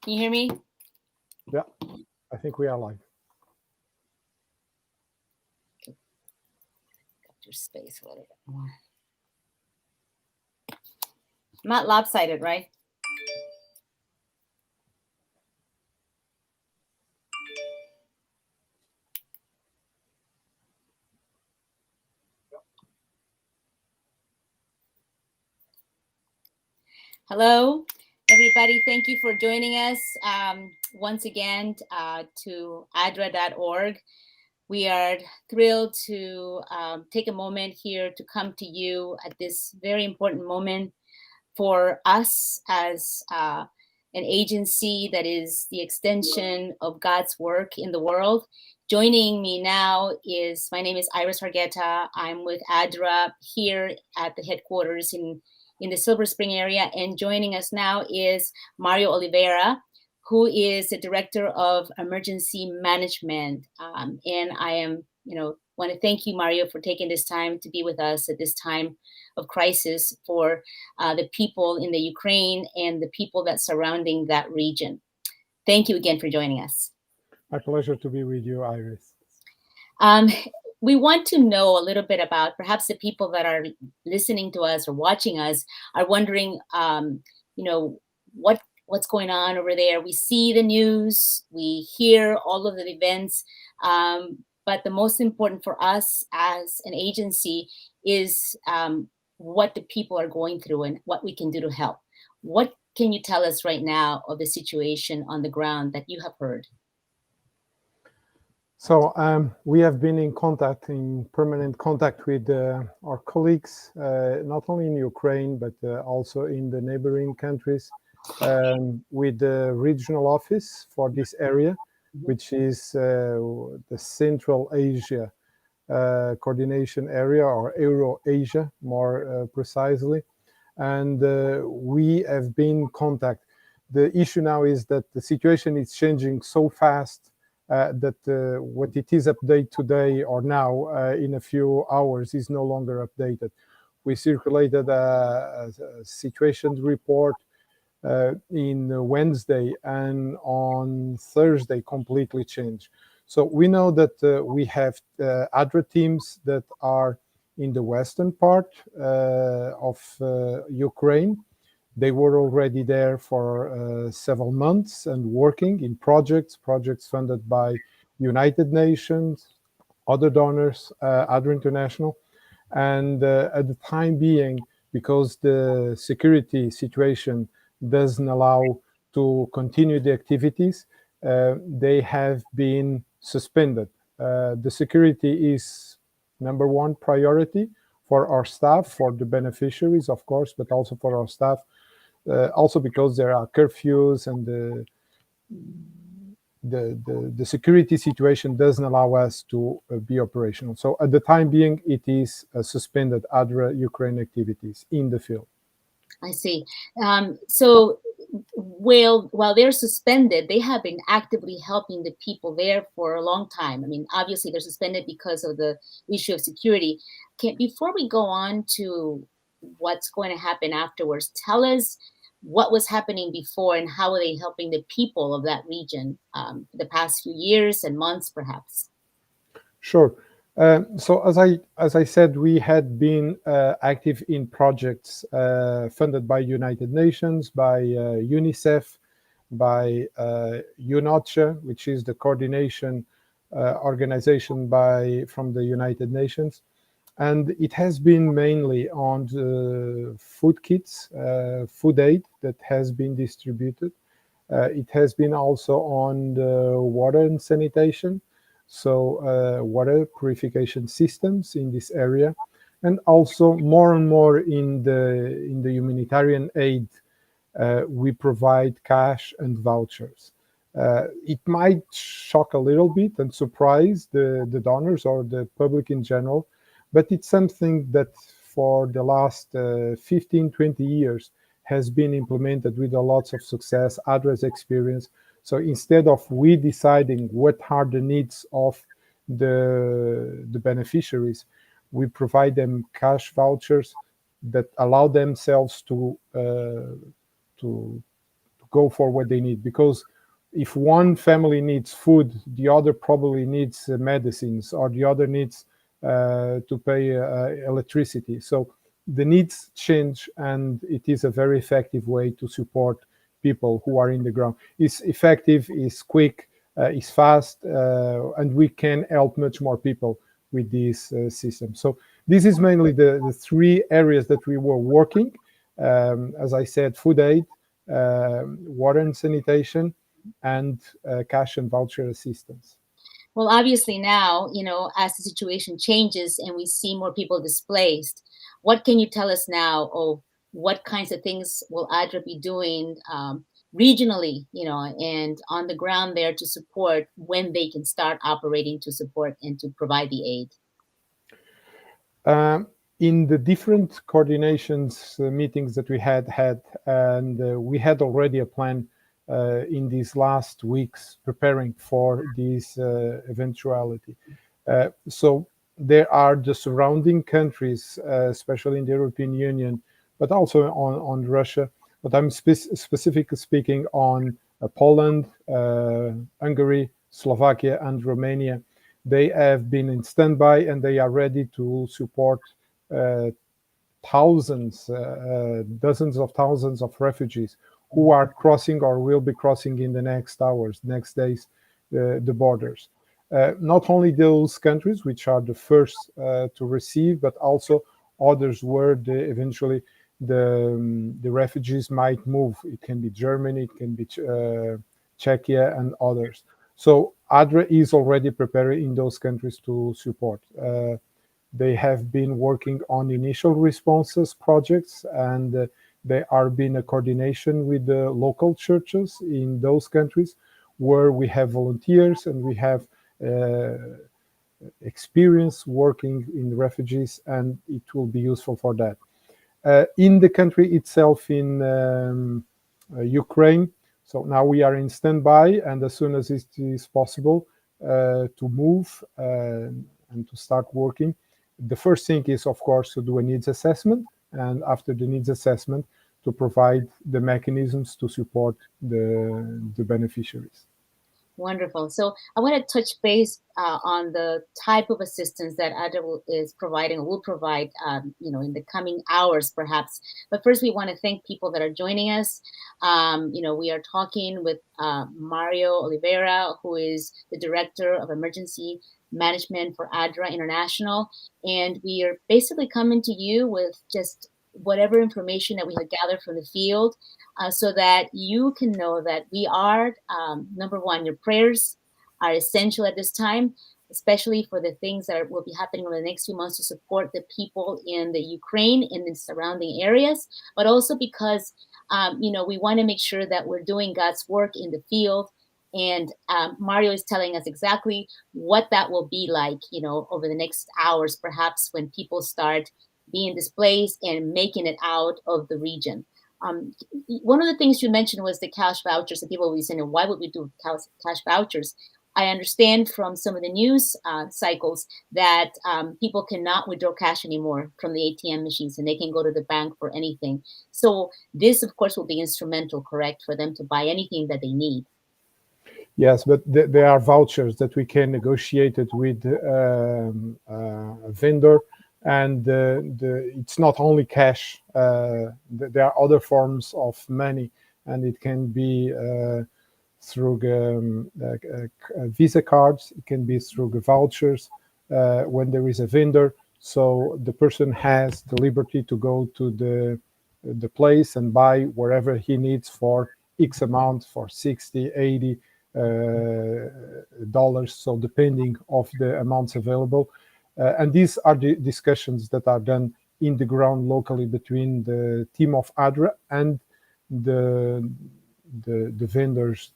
Can you hear me? Yeah, I think we are live. Got your space a little bit more. Not lopsided, right? Hello, everybody. Thank you for joining us once again to ADRA.org. We are thrilled to take a moment here to come to you at this very important moment for us as an agency that is the extension of God's work in the world. Joining me now is, my name is Iris Hargetta. I'm with ADRA here at the headquarters in the Silver Spring area. And joining us now is Mario Oliveira, who is the Director of Emergency Management. And I am, want to thank you, Mario, for taking this time to be with us at this time of crisis for the people in the Ukraine and the people that surrounding that region. Thank you again for joining us. My pleasure to be with you, Iris. We want to know a little bit about, perhaps the people that are listening to us or watching us are wondering, what's going on over there. We see the news, we hear all of the events, but the most important for us as an agency is what the people are going through and what we can do to help. What can you tell us right now of the situation on the ground that you have heard? So we have been in permanent contact with our colleagues, not only in Ukraine, but also in the neighboring countries, with the regional office for this area, which is the Central Asia coordination area, or Euro-Asia more precisely. And we have been in contact. The issue now is that the situation is changing so fast that what it is updated today or now in a few hours is no longer updated. We circulated a situation report in Wednesday, and on Thursday completely changed. So we know that we have ADRA teams that are in the western part of Ukraine. They were already there for several months and working in projects funded by United Nations, other donors, ADRA International. And at the time being, because the security situation doesn't allow to continue the activities, they have been suspended. The security is number one priority for our staff, for the beneficiaries, of course, but also for our staff. Also because there are curfews and the security situation doesn't allow us to be operational. So at the time being, it is suspended ADRA Ukraine activities in the field. I see. So while they're suspended, they have been actively helping the people there for a long time. I mean, obviously they're suspended because of the issue of security. Before we go on to what's going to happen afterwards, tell us what was happening before and how are they helping the people of that region for the past few years and months, perhaps? Sure. So as I said, we had been active in projects funded by United Nations, by UNICEF, by UNOCHA, which is the coordination organization from the United Nations. And it has been mainly on the food kits, food aid that has been distributed. It has been also on the water and sanitation, so water purification systems in this area, and also more and more in the humanitarian aid. We provide cash and vouchers. It might shock a little bit and surprise the donors or the public in general, but it's something that for the last 15, 20 years has been implemented with a lots of success, ADRA's experience. So instead of we deciding what are the needs of the beneficiaries, we provide them cash vouchers that allow themselves to go for what they need, because if one family needs food, the other probably needs medicines, or the other needs to pay electricity. So the needs change, and it is a very effective way to support people who are in the ground. It's effective, it's quick, it's fast, and we can help much more people with this system. So this is mainly the three areas that we were working. As I said, food aid, water and sanitation, and cash and voucher assistance. Well, obviously now, as the situation changes and we see more people displaced, what can you tell us now of what kinds of things will ADRA be doing regionally, and on the ground there to support when they can start operating to support and to provide the aid? Um, in the different coordinations meetings that we had, and we had already a plan in these last weeks preparing for this eventuality. So there are the surrounding countries, especially in the European Union, but also on Russia. But I'm specifically speaking on Poland, Hungary, Slovakia, and Romania. They have been in standby, and they are ready to support uh, thousands, dozens of thousands of refugees who are crossing or will be crossing in the next hours, next days, the borders. Not only those countries which are the first to receive, but also others where eventually the refugees might move. It can be Germany, it can be Czechia, and others. So ADRA is already preparing in those countries to support. They have been working on initial responses projects, and there are been a coordination with the local churches in those countries where we have volunteers and we have uh, experience working in refugees, and it will be useful for that. In the country itself, in Ukraine, so now we are in standby, and as soon as it is possible to move and to start working, the first thing is, of course, to do a needs assessment, and after the needs assessment, to provide the mechanisms to support the beneficiaries. Wonderful. So I want to touch base on the type of assistance that ADRA is providing or will provide, in the coming hours, perhaps. But first, we want to thank people that are joining us. We are talking with Mario Oliveira, who is the Director of Emergency Management for ADRA International. And we are basically coming to you with just whatever information that we have gathered from the field, so that you can know that we are, number one, your prayers are essential at this time, especially for the things that will be happening over the next few months to support the people in the Ukraine and the surrounding areas, but also because, we want to make sure that we're doing God's work in the field. And Mario is telling us exactly what that will be like, over the next hours, perhaps when people start being displaced and making it out of the region. One of the things you mentioned was the cash vouchers, and people will be saying, why would we do cash vouchers? I understand from some of the news cycles that people cannot withdraw cash anymore from the ATM machines, and they can go to the bank for anything. So this, of course, will be instrumental, correct, for them to buy anything that they need. Yes, but there are vouchers that we can negotiate it with a vendor, and it's not only cash. There are other forms of money, and it can be through Visa cards. It can be through the vouchers when there is a vendor. So the person has the liberty to go to the place and buy wherever he needs for X amount, for 60, 80 dollars, so depending of the amounts available. And these are the discussions that are done in the ground locally between the team of ADRA and the vendors,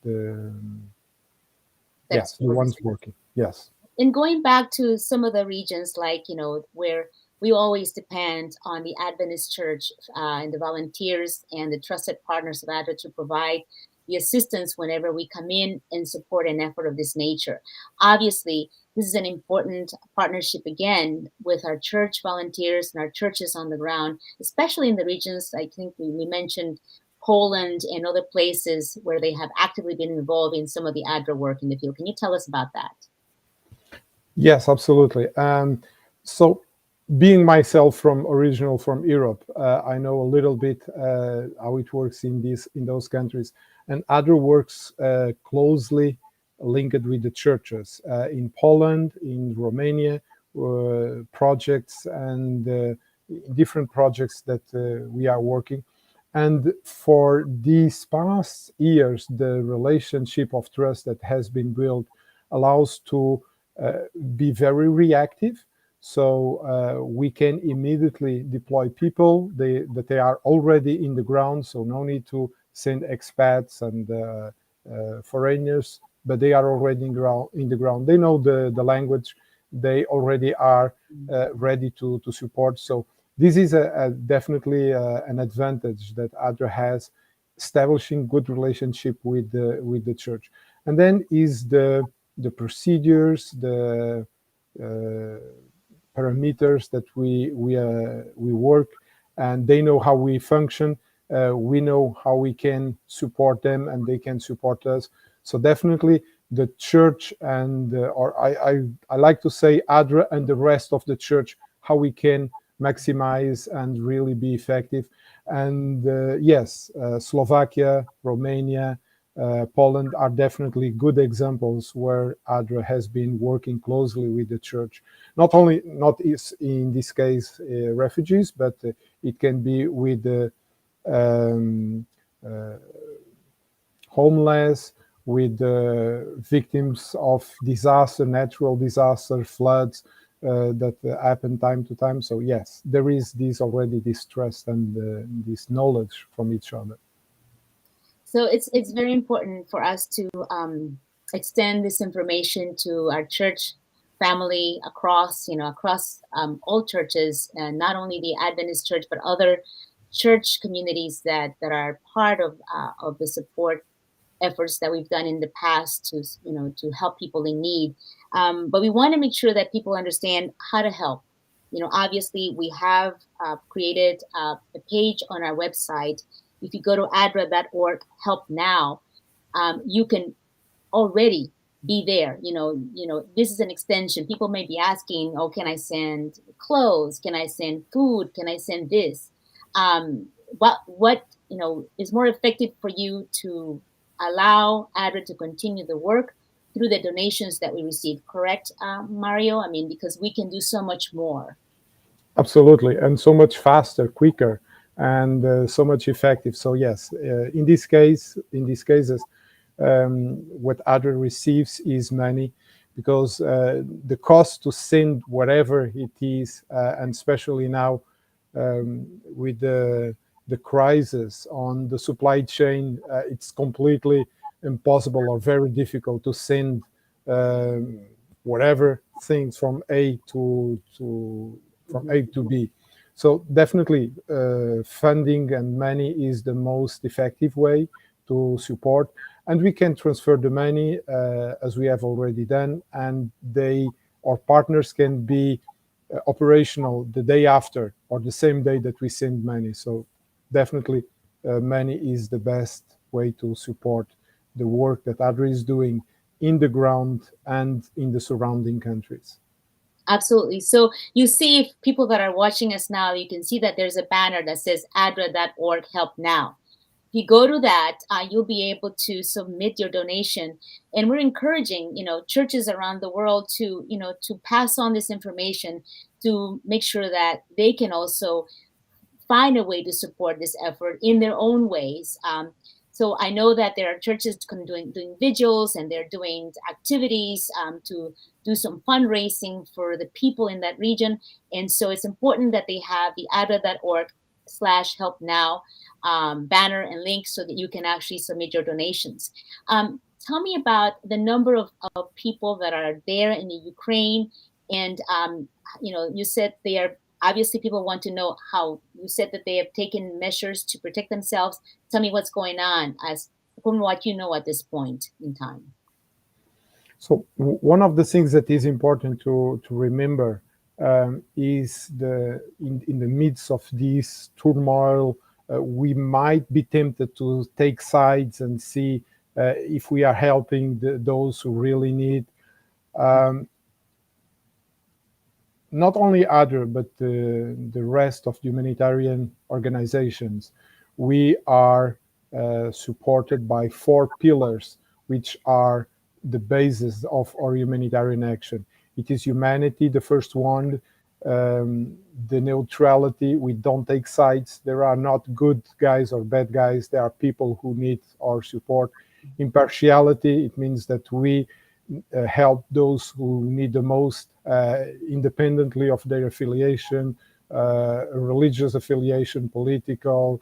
yes, the ones working. Yes. And going back to some of the regions, like, where we always depend on the Adventist Church and the volunteers and the trusted partners of ADRA to provide the assistance whenever we come in and support an effort of this nature. Obviously, this is an important partnership again with our church volunteers and our churches on the ground, especially in the regions. I think we mentioned Poland and other places where they have actively been involved in some of the ADRA work in the field. Can you tell us about that? Yes, absolutely. So, being myself original from Europe, I know a little bit how it works in those countries, and ADRA works closely linked with the churches in Poland, in Romania, projects and different projects that we are working. And for these past years, the relationship of trust that has been built allows to be very reactive. So we can immediately deploy people that they are already in the ground. So no need to send expats and foreigners, but they are already in the ground. They know the language. They already are ready to support. So this is definitely an advantage that ADRA has, establishing good relationship with the church. And then is the procedures, the uh, parameters that we work, and they know how we function. We know how we can support them, and they can support us. So definitely, the church and or I like to say ADRA and the rest of the church, how we can maximize and really be effective. And yes, Slovakia, Romania, Poland are definitely good examples where ADRA has been working closely with the church. Not is in this case refugees, but it can be with the um, uh, homeless, with the victims of disaster, natural disaster, floods that happen time to time. So yes, there is this trust and this knowledge from each other. So it's very important for us to extend this information to our church family across across all churches, and not only the Adventist church but other church communities that are part of the support efforts that we've done in the past to to help people in need. But we want to make sure that people understand how to help. Obviously, we have created a page on our website. If you go to adra.org help now, you can already be there. This is an extension. People may be asking, oh, can I send clothes? Can I send food? Can I send this? What is more effective for you to allow ADRA to continue the work through the donations that we receive, correct, Mario? I mean, because we can do so much more. Absolutely, and so much faster, quicker, and so much effective. So yes, in these cases, what ADRA receives is money, because the cost to send whatever it is, and especially now with the crisis on the supply chain, it's completely impossible or very difficult to send um, whatever things from A to B. So definitely, funding and money is the most effective way to support, and we can transfer the money as we have already done, and our partners can be operational the day after or the same day that we send money. So definitely, money is the best way to support the work that ADRA is doing in the ground and in the surrounding countries. Absolutely. So you see, if people that are watching us now, you can see that there's a banner that says adra.org help now. If you go to that, you'll be able to submit your donation. And we're encouraging, churches around the world to, to pass on this information to make sure that they can also find a way to support this effort in their own ways. So I know that there are churches doing vigils, and they're doing activities to do some fundraising for the people in that region. And so it's important that they have the adra.org/help now banner and link so that you can actually submit your donations. Tell me about the number of people that are there in the Ukraine. And you said they are, obviously people want to know how. You said that they have taken measures to protect themselves. Tell me what's going on as from what you know at this point in time. So one of the things that is important to remember is in the midst of this turmoil we might be tempted to take sides and see if we are helping those who really need. Um, Not only ADRA, but the rest of the humanitarian organizations, we are supported by four pillars, which are the basis of our humanitarian action. It is humanity, the first one, the neutrality. We don't take sides. There are not good guys or bad guys. There are people who need our support. Impartiality, it means that we help those who need the most, independently of their affiliation, religious affiliation, political,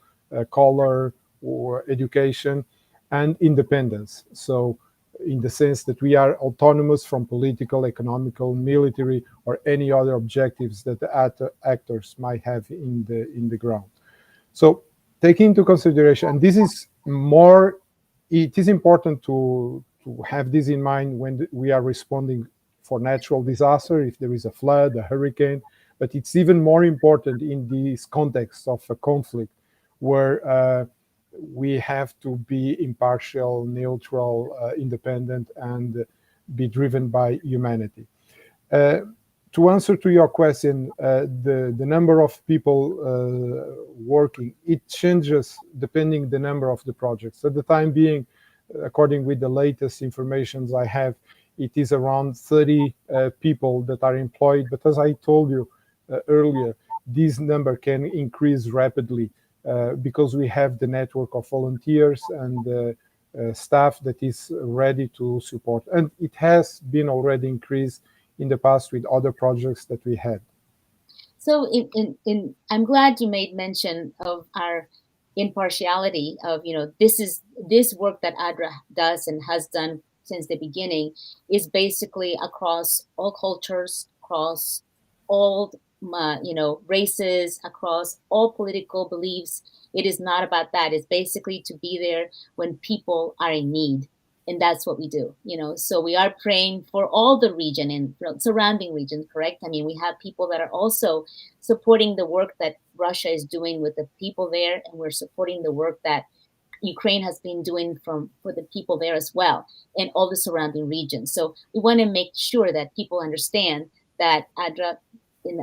color, or education, and independence. So, in the sense that we are autonomous from political, economical, military, or any other objectives that the actors might have in the ground. So, taking into consideration, and this is more, it is important to have this in mind when we are responding for natural disaster, if there is a flood, a hurricane, but it's even more important in this context of a conflict where we have to be impartial, neutral, independent, and be driven by humanity. Uh, to answer to your question, the number of people working, it changes depending the number of the projects. At the time being, according with the latest informations I have, it is around 30 people that are employed. But as I told you earlier, this number can increase rapidly because we have the network of volunteers and staff that is ready to support. And it has been already increased in the past with other projects that we had. So I'm glad you made mention of our impartiality of, this is this work that ADRA does and has done since the beginning is basically across all cultures, across all races, across all political beliefs. It is not about that. It's basically to be there when people are in need, and that's what we do. So we are praying for all the region and surrounding regions, correct? I mean, we have people that are also supporting the work that Russia is doing with the people there, and we're supporting the work that Ukraine has been doing for the people there as well, and all the surrounding regions. So we want to make sure that people understand that ADRA,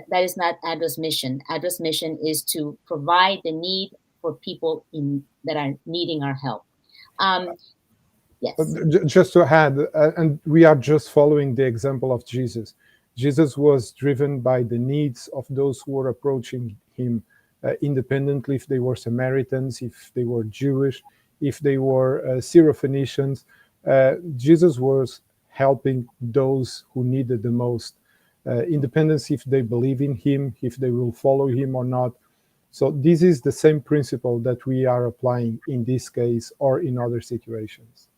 that is not ADRA's mission. ADRA's mission is to provide the need for people that are needing our help. Yes. Just to add, and we are just following the example of Jesus. Jesus was driven by the needs of those who were approaching him, independently if they were Samaritans, if they were Jewish, if they were Syrophoenicians. Jesus was helping those who needed the most, independence if they believe in him, if they will follow him or not. So this is the same principle that we are applying in this case or in other situations.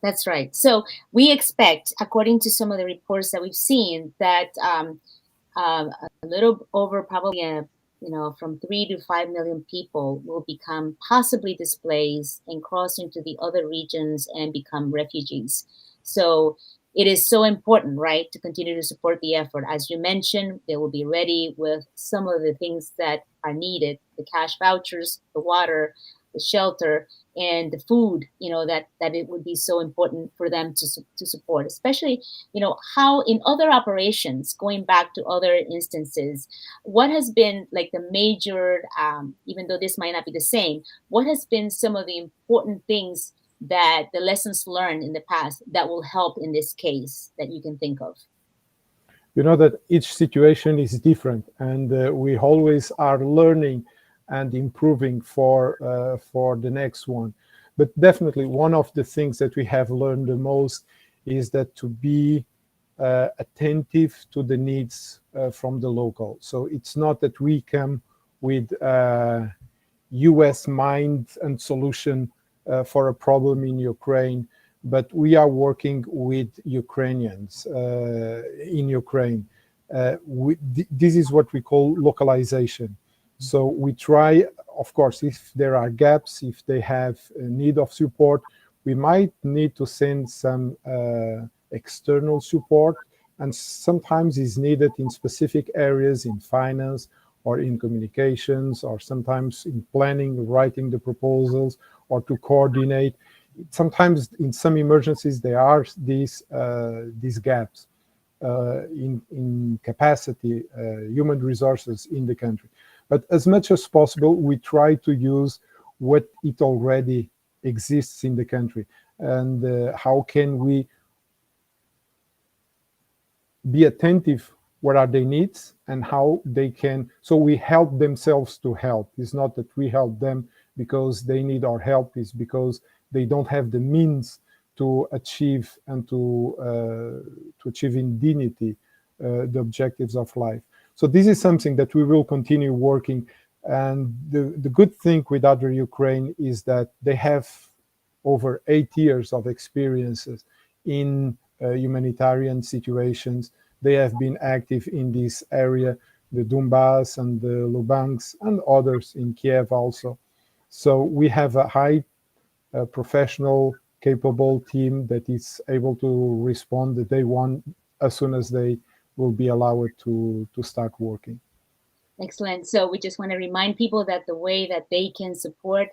That's right. So we expect, according to some of the reports that we've seen, that a little over probably from 3 to 5 million people will become possibly displaced and cross into the other regions and become refugees. So it is so important, right, to continue to support the effort. As you mentioned, they will be ready with some of the things that are needed: the cash vouchers, the water, the shelter, and the food, that it would be so important for them to support, especially, how in other operations, going back to other instances, what has been like the major, even though this might not be the same, what has been some of the important things that the lessons learned in the past that will help in this case that you can think of? You know that each situation is different, and we always are learning and improving for the next one. But definitely, one of the things that we have learned the most is that to be attentive to the needs from the local. So it's not that we come with U.S. mind and solution for a problem in Ukraine, but we are working with Ukrainians in Ukraine. This is what we call localization. So we try, of course, if there are gaps, if they have a need of support, we might need to send some external support, and sometimes is needed in specific areas in finance or in communications, or sometimes in planning, writing the proposals, or to coordinate. Sometimes in some emergencies there are these gaps in capacity, human resources in the country. But as much as possible, we try to use what it already exists in the country, and how can we be attentive what are their needs and how they can, so we help themselves to help. It's not that we help them because they need our help, it's because they don't have the means to achieve and to achieve in dignity the objectives of life. So this is something that we will continue working. And the good thing with ADRA Ukraine is that they have over 8 years of experiences in humanitarian situations. They have been active in this area, the Donbass and the Lubansk and others in Kiev also. So we have a high professional, capable team that is able to respond the day one as soon as they will be allowed to start working. Excellent. So we just want to remind people that the way that they can support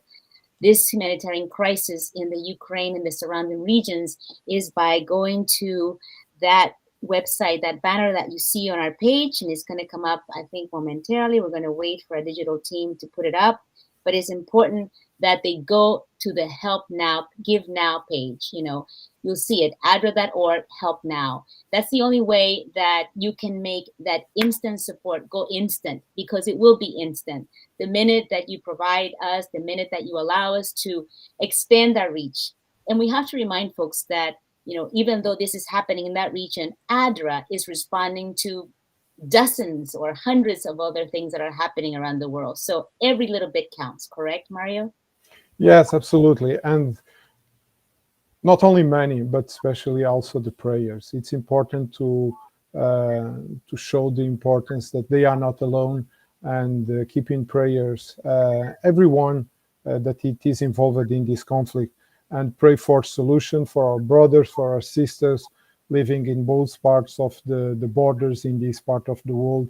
this humanitarian crisis in the Ukraine and the surrounding regions is by going to that website, that banner that you see on our page, and it's going to come up, I think, momentarily. We're going to wait for our digital team to put it up, but it's important that they go to the Help Now, Give Now page. You'll see it, adra.org, Help Now. That's the only way that you can make that instant support go instant, because it will be instant. The minute that you provide us, the minute that you allow us to extend our reach. And we have to remind folks that, even though this is happening in that region, ADRA is responding to dozens or hundreds of other things that are happening around the world. So every little bit counts, correct, Mario? Yes, absolutely. And not only money, but especially also the prayers. It's important to show the importance that they are not alone, and keep in prayers everyone that it is involved in this conflict, and pray for solution for our brothers, for our sisters living in both parts of the borders in this part of the world,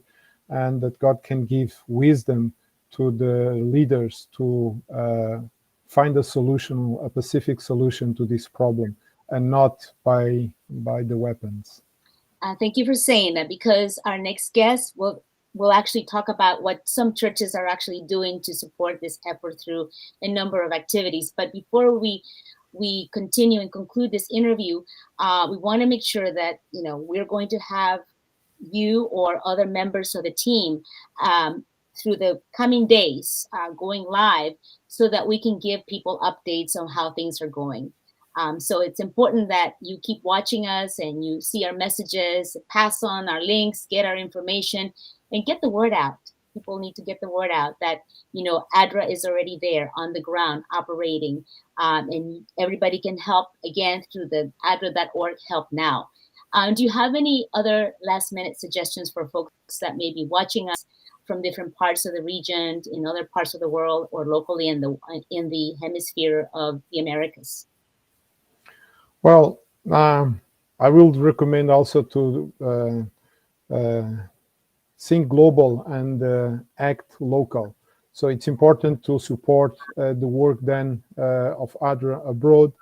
and that God can give wisdom to the leaders to find a solution, a pacific solution to this problem, and not by the weapons. Thank you for saying that, because our next guest will actually talk about what some churches are actually doing to support this effort through a number of activities. But before we continue and conclude this interview, we want to make sure that we're going to have you or other members of the team through the coming days going live, so that we can give people updates on how things are going. So it's important that you keep watching us and you see our messages, pass on our links, get our information, and get the word out. People need to get the word out that, ADRA is already there on the ground operating, and everybody can help, again, through the adra.org Help Now. Do you have any other last minute suggestions for folks that may be watching us from different parts of the region, in other parts of the world, or locally in the hemisphere of the Americas? Well, I will recommend also to think global and act local. So it's important to support the work done of ADRA abroad,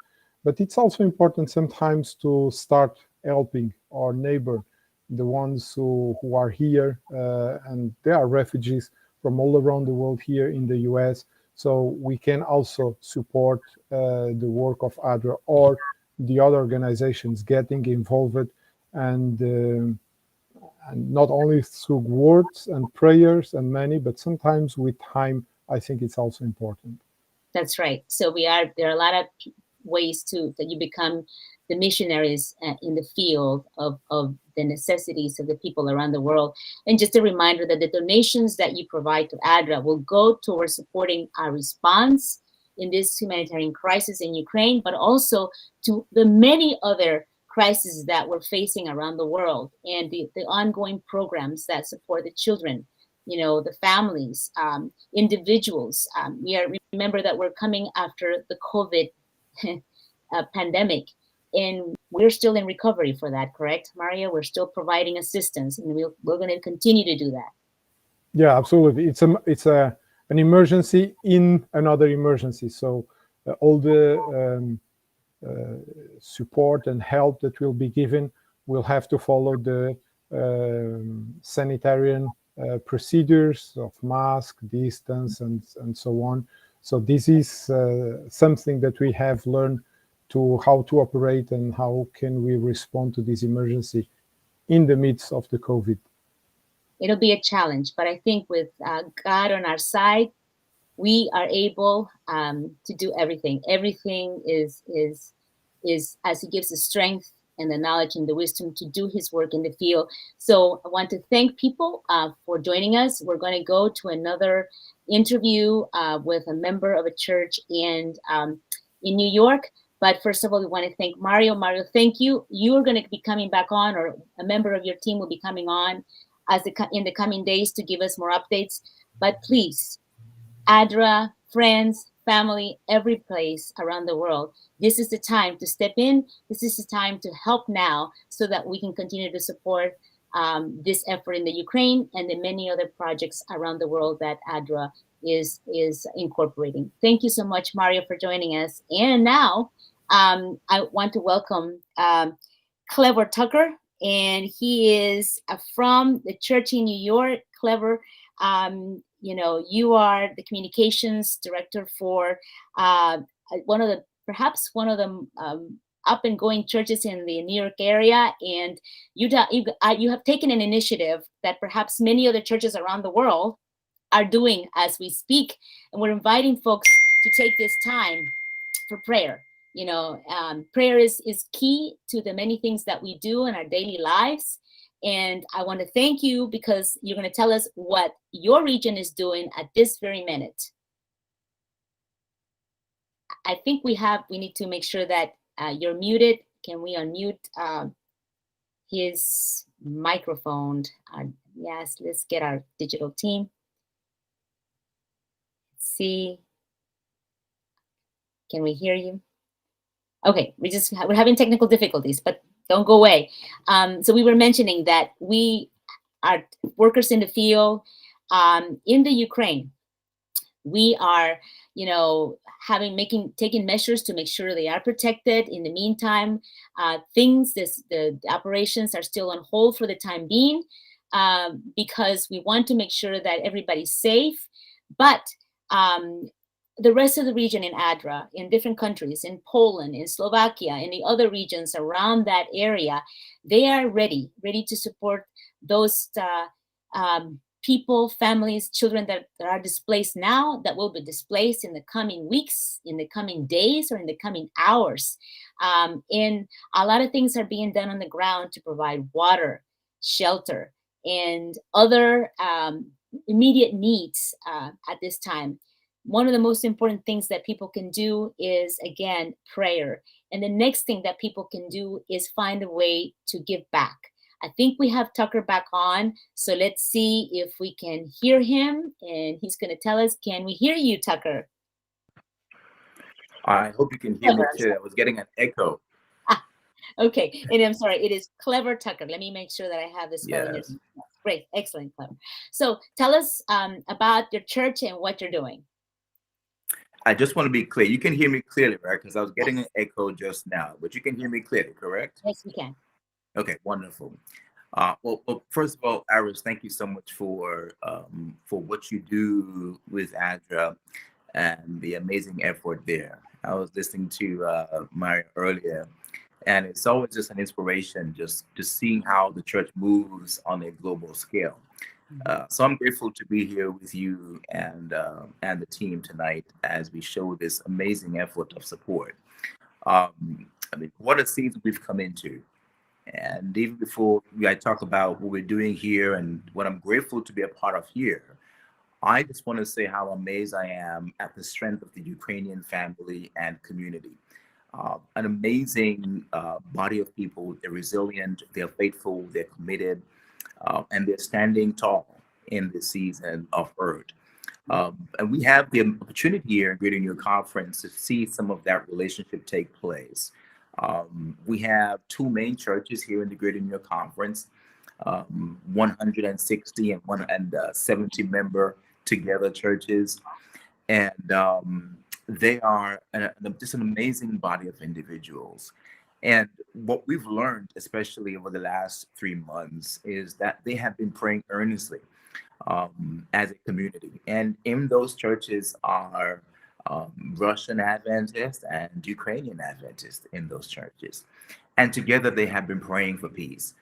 but it's also important sometimes to start helping our neighbor, the ones who are here, and they are refugees from all around the world here in the US. So we can also support the work of ADRA or the other organizations getting involved, and not only through words and prayers and money, but sometimes with time. I think it's also important. That's right. So there are a lot of ways that you become the missionaries in the field of the necessities of the people around the world. And just a reminder that the donations that you provide to ADRA will go towards supporting our response in this humanitarian crisis in Ukraine, but also to the many other crises that we're facing around the world, and the ongoing programs that support the children, the families, individuals. Remember that we're coming after the COVID pandemic, and we're still in recovery for that, correct, Maria? We're still providing assistance, and we're going to continue to do that. Yeah, absolutely. It's an emergency in another emergency. So all the support and help that will be given will have to follow the sanitarian procedures of mask, distance, and so on. So this is something that we have learned to how to operate and how can we respond to this emergency in the midst of the COVID. It'll be a challenge, but I think with God on our side, we are able to do everything. Everything is as He gives the strength and the knowledge and the wisdom to do His work in the field. So I want to thank people for joining us. We're going to go to another interview with a member of a church in New York. But first of all, we want to thank Mario. Mario, thank you. You are going to be coming back on, or a member of your team will be coming on in the coming days to give us more updates. But please, ADRA, friends, family, every place around the world. This is the time to step in. This is the time to help now so that we can continue to support this effort in the Ukraine and the many other projects around the world that ADRA is incorporating. Thank you so much, Mario, for joining us. And now I want to welcome Clever Tucker, and he is from the church in New York. Clever, you are the communications director for one of the perhaps one of the up and going churches in the New York area, and you have taken an initiative that perhaps many other churches around the world are doing as we speak, and we're inviting folks to take this time for prayer. Prayer is key to the many things that we do in our daily lives. And I want to thank you because you're going to tell us what your region is doing at this very minute. I think we need to make sure that you're muted. Can we unmute his microphone? Yes, let's get our digital team. Let's see. Can we hear you? Okay, we're having technical difficulties, but don't go away. So we were mentioning that we are workers in the field in the Ukraine. We are, taking measures to make sure they are protected. In the meantime, the operations are still on hold for the time being because we want to make sure that everybody's safe. But the rest of the region in ADRA, in different countries, in Poland, in Slovakia, in the other regions around that area, they are ready to support those people, families, children that are displaced now, that will be displaced in the coming weeks, in the coming days, or in the coming hours. And a lot of things are being done on the ground to provide water, shelter, and other immediate needs at this time. One of the most important things that people can do is, again, prayer. And the next thing that people can do is find a way to give back. I think we have Tucker back on, so let's see if we can hear him, and he's going to tell us, can we hear you, Tucker? I hope you can hear me too. I was getting an echo. Okay, and I'm sorry, it is Clever Tucker. Let me make sure that I have this spelling. Yes. Great, excellent, Clever. So tell us about your church and what you're doing. I just want to be clear. You can hear me clearly, right? Because I was getting an echo just now, but you can hear me clearly, correct? Yes, we can. Okay, wonderful. Well, first of all, Iris, thank you so much for what you do with ADRA and the amazing effort there. I was listening to Mario earlier, and it's always just an inspiration just to seeing how the church moves on a global scale. So I'm grateful to be here with you and the team tonight as we show this amazing effort of support. I mean, what a season we've come into. And even before I talk about what we're doing here and what I'm grateful to be a part of here, I just want to say how amazed I am at the strength of the Ukrainian family and community. An amazing body of people. They're resilient, they're faithful, they're committed, and they're standing tall in this season of hurt. And we have the opportunity here in Greater New York Conference to see some of that relationship take place. We have two main churches here in the Greater New York Conference. 160 and 170 member together churches, and they are just an amazing body of individuals. And what we've learned, especially over the last 3 months, is that they have been praying earnestly as a community. And in those churches are Russian Adventists and Ukrainian Adventists in those churches. And together they have been praying for peace.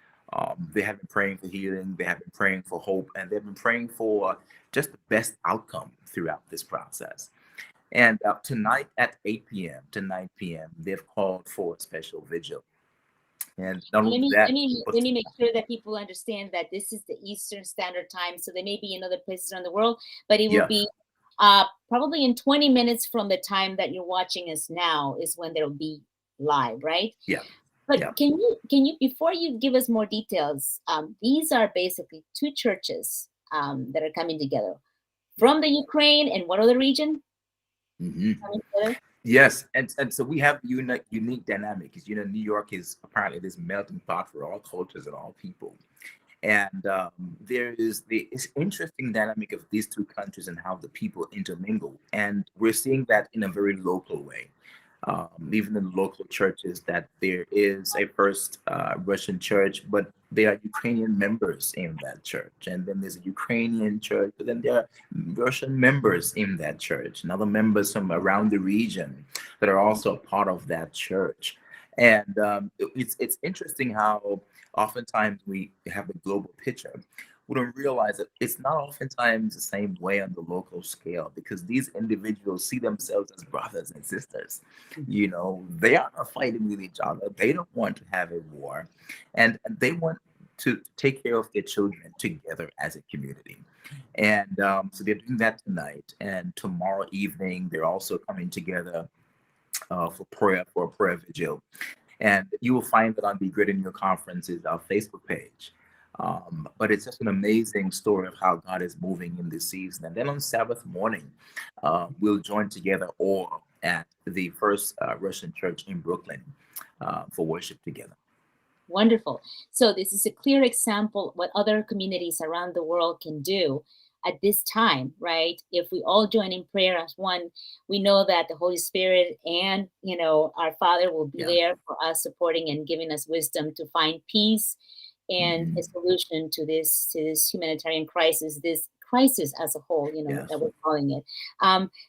They have been praying for healing. They have been praying for hope. And they've been praying for just the best outcome throughout this process. And tonight at 8 p.m. to 9 p.m., they've called for a special vigil. And not Let only me that, let me but let me make sure that people understand that this is the Eastern Standard Time. So they may be in other places around the world, but it will yeah, be probably in 20 minutes from the time that you're watching us now is when they'll be live, right? yeah, But yeah. can you before you give us more details? These are basically two churches that are coming together from the Ukraine and what other region hmm coming together? Yes, and so we have unique dynamic because New York is apparently this melting pot for all cultures and all people, and there is this interesting dynamic of these two countries and how the people intermingle, and we're seeing that in a very local way. Even in local churches, that there is a first Russian church, but there are Ukrainian members in that church, and then there's a Ukrainian church, but then there are Russian members in that church, and other members from around the region that are also a part of that church. And it's interesting how oftentimes we have a global picture. We don't realize that it's not oftentimes the same way on the local scale, because these individuals see themselves as brothers and sisters. They are not fighting with each other. They don't want to have a war, and they want to take care of their children together as a community. And so they're doing that tonight, and tomorrow evening they're also coming together for a prayer vigil. And you will find that on the Greater New York Conference's Facebook page. But it's just an amazing story of how God is moving in this season. And then on Sabbath morning, we'll join together all at the first Russian church in Brooklyn for worship together. Wonderful. So this is a clear example what other communities around the world can do at this time, right? If we all join in prayer as one, we know that the Holy Spirit and our Father will be Yeah. there for us, supporting and giving us wisdom to find peace and a Mhm. solution to this humanitarian crisis, this crisis as a whole, Yes. that we're calling it.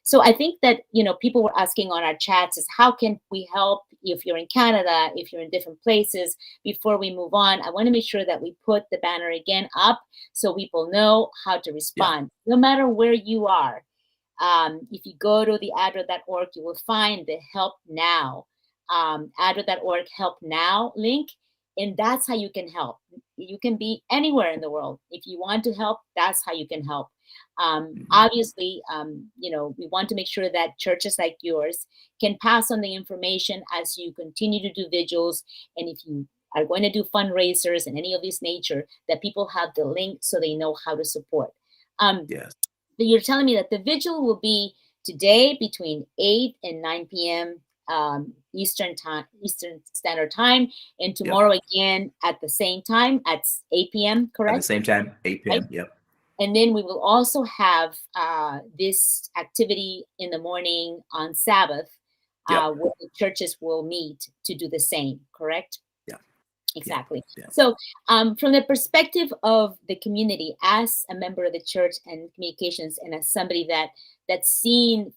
So I think that people were asking on our chats is how can we help if you're in Canada, if you're in different places. Before we move on, I want to make sure that we put the banner again up so people know how to respond, no matter where you are. If you go to the ADRA.org, you will find the Help Now, ADRA.org Help Now link, and that's how you can help. You can be anywhere in the world. If you want to help, that's how you can help. Obviously, we want to make sure that churches like yours can pass on the information as you continue to do vigils. And if you are going to do fundraisers and any of this nature, that people have the link so they know how to support. Yes. But you're telling me that the vigil will be today between 8 and 9 p.m. Eastern time, Eastern Standard Time, and Yep. tomorrow again at the same time at 8 p.m. At the Correct? same time, 8 Right. p.m. Yep. And then we will also have this activity in the morning on Sabbath, Yep. where the churches will meet to do the same. Correct? Yep. Exactly. Yep. So, from the perspective of the community, as a member of the church and communications, and as somebody that's seen,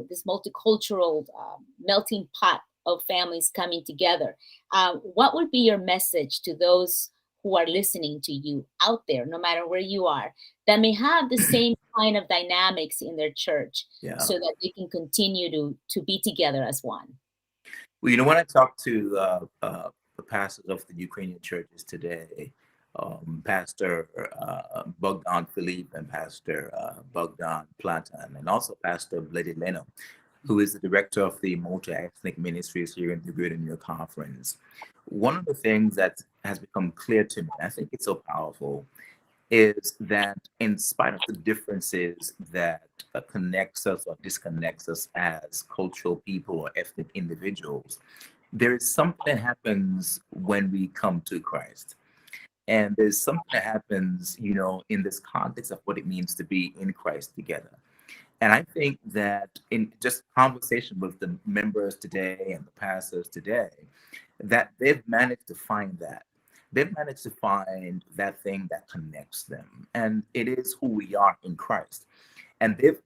this multicultural melting pot of families coming together, what would be your message to those who are listening to you out there, no matter where you are, that may have the same kind of dynamics in their church, Yeah. so that they can continue to be together as one? Well, when I talk to the pastors of the Ukrainian churches today, Pastor Bogdan Philippe and Pastor Bogdan Platan, and also Pastor Blady Leno, who is the director of the multi-ethnic ministries here in the Greater New York Conference. One of the things that has become clear to me, and I think it's so powerful, is that in spite of the differences that connects us or disconnects us as cultural people or ethnic individuals, there is something that happens when we come to Christ. And there's something that happens, in this context of what it means to be in Christ together. And I think that in just conversation with the members today and the pastors today, that they've managed to find that. They've managed to find that thing that connects them. And it is who we are in Christ. And it's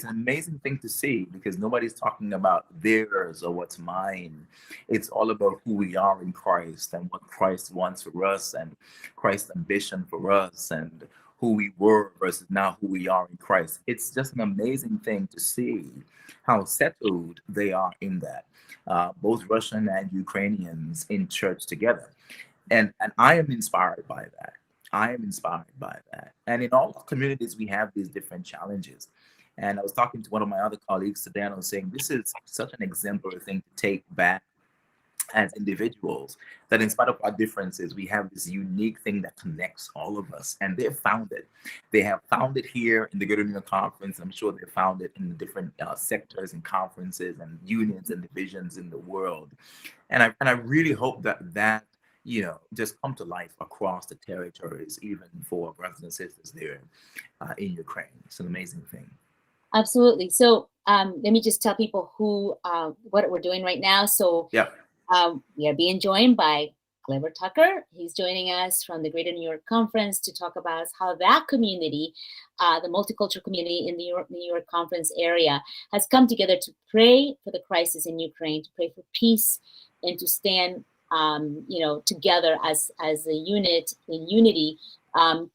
an amazing thing to see, because nobody's talking about theirs or what's mine. It's all about who we are in Christ and what Christ wants for us and Christ's ambition for us and who we were versus now who we are in Christ. It's just an amazing thing to see how settled they are in that. Both Russian and Ukrainians in church together. And I am inspired by that. I am inspired by that. And in all communities, we have these different challenges. And I was talking to one of my other colleagues today, and I was saying this is such an exemplary thing to take back as individuals, that in spite of our differences, we have this unique thing that connects all of us. And they've found it. They have found it here in the Greater New York Conference. I'm sure they found it in the different sectors and conferences and unions and divisions in the world. And I really hope that just come to life across the territories, even for brothers and sisters there in Ukraine. It's an amazing thing. Absolutely. So let me just tell people what we're doing right now. So yeah. We are being joined by Clever Tucker. He's joining us from the Greater New York Conference to talk about how that community, the multicultural community in the New York Conference area, has come together to pray for the crisis in Ukraine, to pray for peace, and to stand, together as a unit in unity,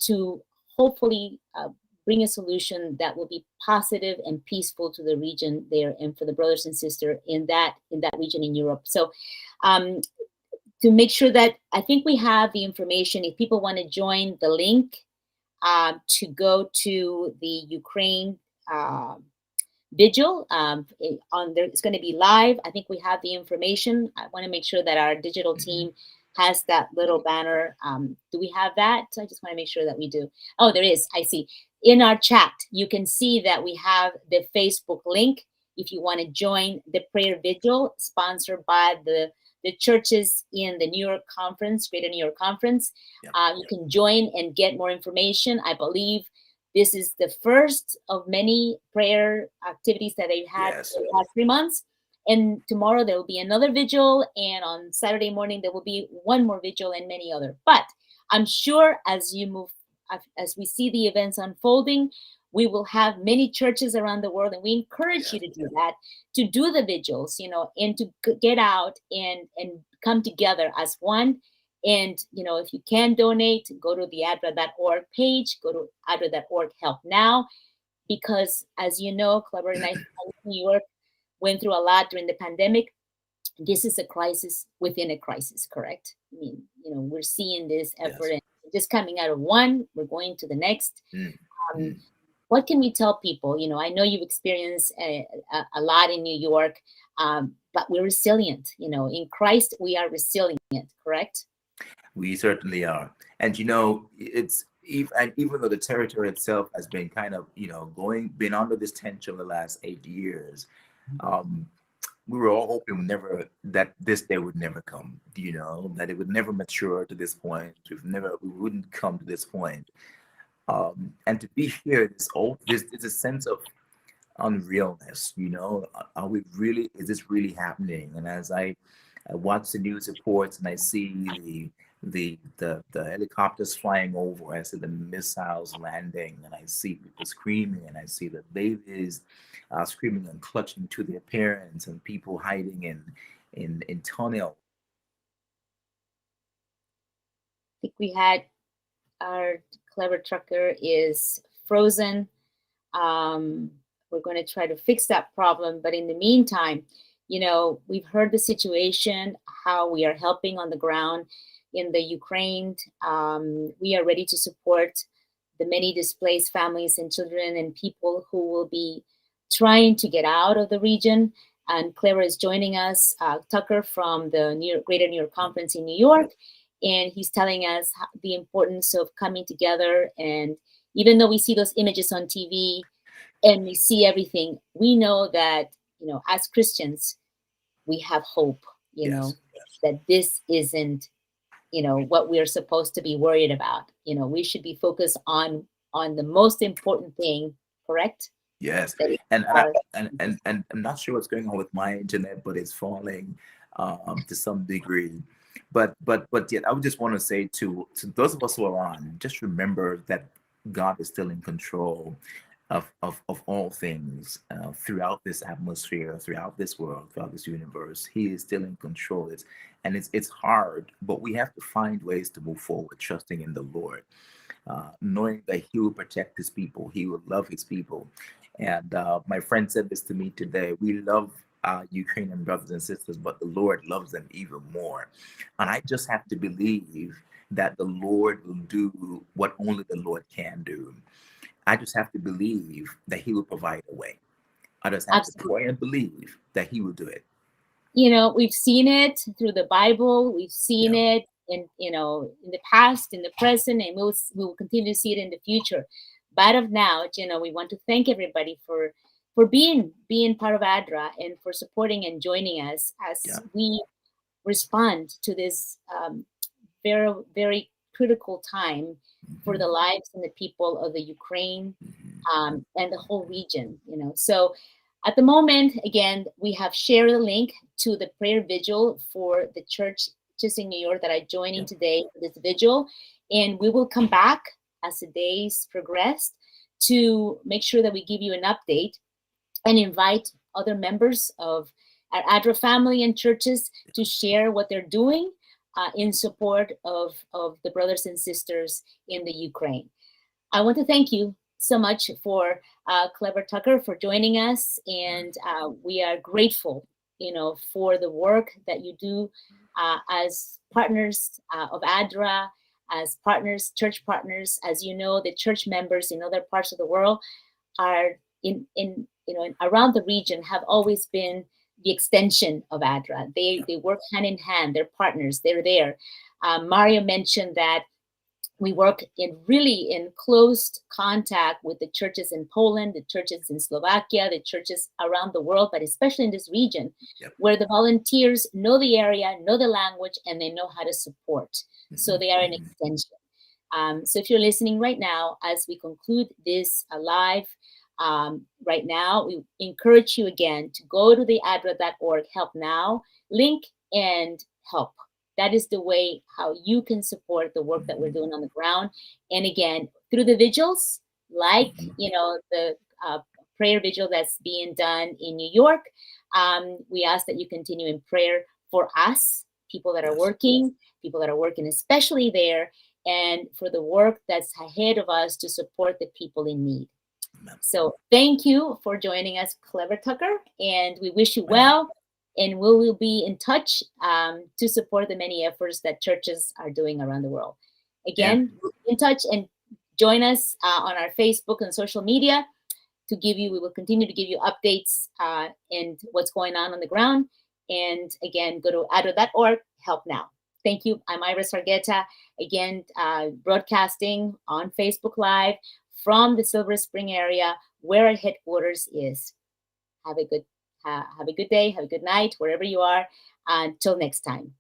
to hopefully bring a solution that will be positive and peaceful to the region there, and for the brothers and sisters in that region in Europe. So to make sure that, I think we have the information, if people want to join the link to go to the Ukraine vigil it's going to be live. I think we have the information. I want to make sure that our digital team has that little banner. Do we have that? I just want to make sure that we do. Oh, there is. I see. In our chat, you can see that we have the Facebook link. If you want to join the prayer vigil sponsored by the churches in the New York Conference, Greater New York Conference, you can join and get more information. I believe this is the first of many prayer activities that they've had for the past 3 months. And tomorrow there will be another vigil. And on Saturday morning, there will be one more vigil and many other. But I'm sure as we see the events unfolding, we will have many churches around the world. And we encourage you to do that, to do the vigils, and to get out and come together as one. And, if you can donate, go to the ADRA.org page, go to ADRA.org Help Now, because as you know, Clever and I, New York went through a lot during the pandemic. This is a crisis within a crisis, correct? I mean, we're seeing this effort and just coming out of one, we're going to the next. What can we tell people? I know you've experienced a lot in New York, but we're resilient. In Christ, we are resilient, correct? We certainly are. And it's even though the territory itself has been kind of been under this tension the last 8 years, we were all hoping that this day would never come, that it would never mature to this point. We wouldn't come to this point. And to be here, there's a sense of unrealness, is this really happening? And as I watch the news reports and I see the helicopters flying over, I see the missiles landing, and I see people screaming, and I see the babies screaming and clutching to their parents, and people hiding in tunnels. I think we had our Clever Trucker is frozen. We're going to try to fix that problem, but in the meantime, we've heard the situation, how we are helping on the ground in the Ukraine. We are ready to support the many displaced families and children and people who will be trying to get out of the region. And Clever is joining us, Tucker from the Greater New York Conference in New York. And he's telling us the importance of coming together. And even though we see those images on TV and we see everything, we know that, as Christians, we have hope, that this isn't, what we're supposed to be worried about. We should be focused on the most important thing, correct? Yes, That is and our and I'm not sure what's going on with my internet, but it's falling to some degree. But yet, I would just want to say to those of us who are on, just remember that God is still in control of all things throughout this atmosphere, throughout this world, throughout this universe. He is still in control. It's hard, but we have to find ways to move forward, trusting in the Lord, knowing that He will protect His people, He will love His people. And my friend said this to me today. We love Ukrainian brothers and sisters, but the Lord loves them even more. And I just have to believe that the Lord will do what only the Lord can do. I just have to believe that He will provide a way. I just have to absolutely. pray and believe that He will do it. We've seen it through the Bible. We've seen Yeah. it in the past, in the present, and we will continue to see it in the future. But of now, we want to thank everybody for being part of ADRA and for supporting and joining us Yeah. as we respond to this very, very critical time for the lives and the people of the Ukraine and the whole region. So at the moment, again, we have shared a link to the prayer vigil for the church just in New York that I joined in Yeah. today for this vigil. And we will come back as the days progress to make sure that we give you an update and invite other members of our ADRA family and churches to share what they're doing in support of the brothers and sisters in the Ukraine. I want to thank you so much for Clever Tucker for joining us, and we are grateful, for the work that you do as partners of ADRA, as partners, church partners. As you know, the church members in other parts of the world are around the region have always been the extension of ADRA. They work hand in hand. They're partners. They're there. Mario mentioned that we work in close contact with the churches in Poland, the churches in Slovakia, the churches around the world, but especially in this region, Yep. where the volunteers know the area, know the language, and they know how to support. So they are an extension. So if you're listening right now, as we conclude this live right now, we encourage you again to go to the adra.org Help Now link and help. That is the way how you can support the work that we're doing on the ground. And again, through the vigils, like, the prayer vigil that's being done in New York, we ask that you continue in prayer for us, people that are working especially there, and for the work that's ahead of us to support the people in need. Amen. So thank you for joining us, Clever Tucker, and we wish you Amen. well. And we will be in touch to support the many efforts that churches are doing around the world. Again, we'll be in touch and join us on our Facebook and social media we will continue to give you updates and what's going on the ground. And again, go to adra.org Help Now. Thank you. I'm Iris Argueta, again, broadcasting on Facebook Live from the Silver Spring area where our headquarters is. Have a good day, have a good night, wherever you are. Until next time.